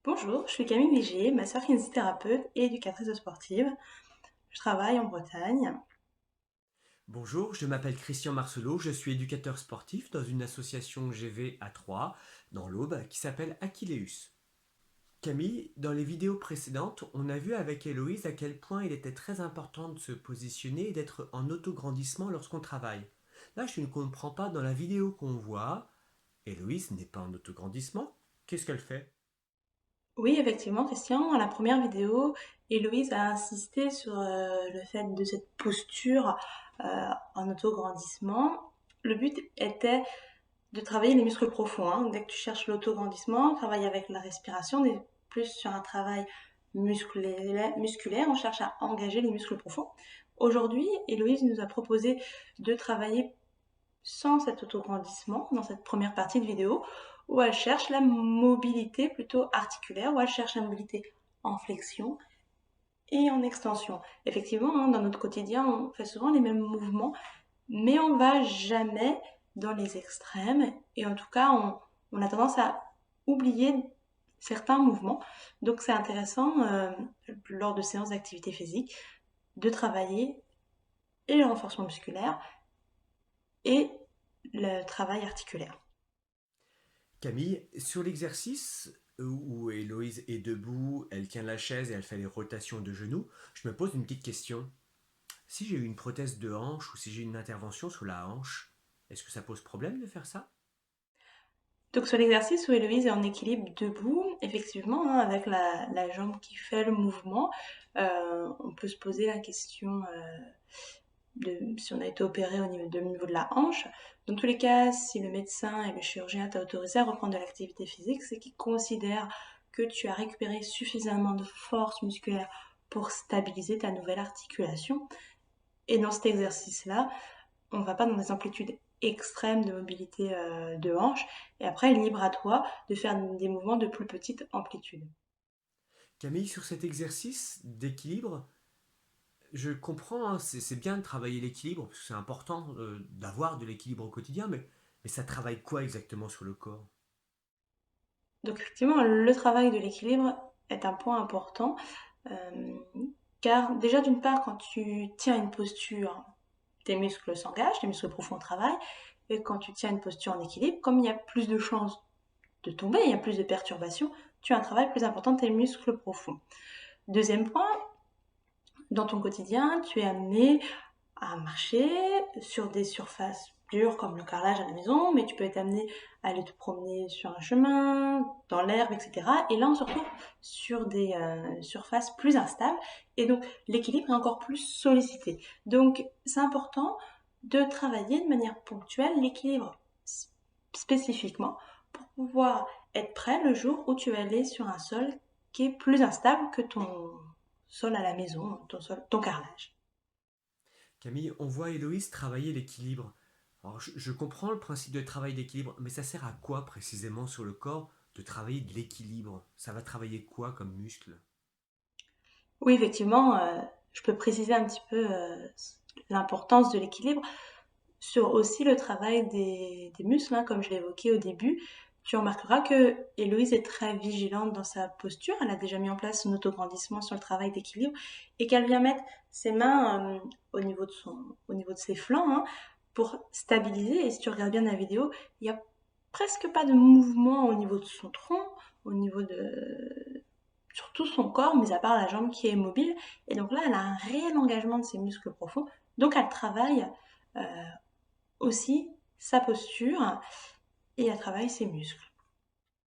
Bonjour, je suis Camille Vigier, masseur-kinésithérapeute et éducatrice sportive. Je travaille en Bretagne. Bonjour, je m'appelle Christian Marcelot, je suis éducateur sportif dans une association GV à Troyes, dans l'Aube, qui s'appelle Achilleus. Camille, dans les vidéos précédentes, on a vu avec Héloïse à quel point il était très important de se positionner et d'être en autograndissement lorsqu'on travaille. Là, je ne comprends pas dans la vidéo qu'on voit, Héloïse n'est pas en autograndissement. Qu'est-ce qu'elle fait? Oui, effectivement, Christian, dans la première vidéo, Héloïse a insisté sur le fait de cette posture en autograndissement. Le but était de travailler les muscles profonds, hein. Dès que tu cherches l'autograndissement, travaille avec la respiration, on est plus sur un travail musculaire, on cherche à engager les muscles profonds. Aujourd'hui, Héloïse nous a proposé de travailler sans cet autograndissement dans cette première partie de vidéo où elle cherche la mobilité plutôt articulaire, où elle cherche la mobilité en flexion et en extension. Effectivement, hein, dans notre quotidien, on fait souvent les mêmes mouvements, mais on ne va jamais dans les extrêmes et en tout cas, on a tendance à oublier certains mouvements. Donc c'est intéressant lors de séances d'activité physique de travailler et le renforcement musculaire et le travail articulaire. Camille, sur l'exercice où Héloïse est debout, elle tient la chaise et elle fait les rotations de genoux, je me pose une petite question. Si j'ai eu une prothèse de hanche ou si j'ai une intervention sur la hanche, est-ce que ça pose problème de faire ça? Donc sur l'exercice où Héloïse est en équilibre debout, effectivement, hein, avec la jambe qui fait le mouvement, on peut se poser la question de si on a été opéré au niveau de la hanche. Dans tous les cas, si le médecin et le chirurgien t'a autorisé à reprendre de l'activité physique, c'est qu'il considère que tu as récupéré suffisamment de force musculaire pour stabiliser ta nouvelle articulation. Et dans cet exercice-là, on ne va pas dans des amplitudes extrêmes de mobilité de hanche. Et après, libre à toi de faire des mouvements de plus petite amplitude. Camille, sur cet exercice d'équilibre, je comprends, hein, c'est bien de travailler l'équilibre, parce que c'est important d'avoir de l'équilibre au quotidien, mais ça travaille quoi exactement sur le corps? Donc effectivement, le travail de l'équilibre est un point important, car déjà d'une part, quand tu tiens une posture, tes muscles s'engagent, tes muscles profonds travaillent, et quand tu tiens une posture en équilibre, comme il y a plus de chances de tomber, il y a plus de perturbations, tu as un travail plus important de tes muscles profonds. Deuxième point, dans ton quotidien, tu es amené à marcher sur des surfaces dures comme le carrelage à la maison, mais tu peux être amené à aller te promener sur un chemin, dans l'herbe, etc. Et là, on se retrouve sur des surfaces plus instables et donc l'équilibre est encore plus sollicité. Donc, c'est important de travailler de manière ponctuelle l'équilibre spécifiquement pour pouvoir être prêt le jour où tu vas aller sur un sol qui est plus instable que ton sol à la maison, ton carrelage. Camille, on voit Héloïse travailler l'équilibre. Alors, je comprends le principe de travail d'équilibre, mais ça sert à quoi précisément sur le corps de travailler de l'équilibre? Ça va travailler quoi comme muscle? Oui, effectivement, je peux préciser un petit peu l'importance de l'équilibre sur aussi le travail des muscles, hein, comme je l'ai évoqué au début. Tu remarqueras que Héloïse est très vigilante dans sa posture. Elle a déjà mis en place son autograndissement sur le travail d'équilibre et qu'elle vient mettre ses mains au niveau de ses flancs, hein, pour stabiliser. Et si tu regardes bien la vidéo, il n'y a presque pas de mouvement au niveau de son tronc, au niveau de sur tout son corps, mis à part la jambe qui est mobile. Et donc là, elle a un réel engagement de ses muscles profonds. Donc elle travaille euh, aussi sa posture et elle travaille ses muscles.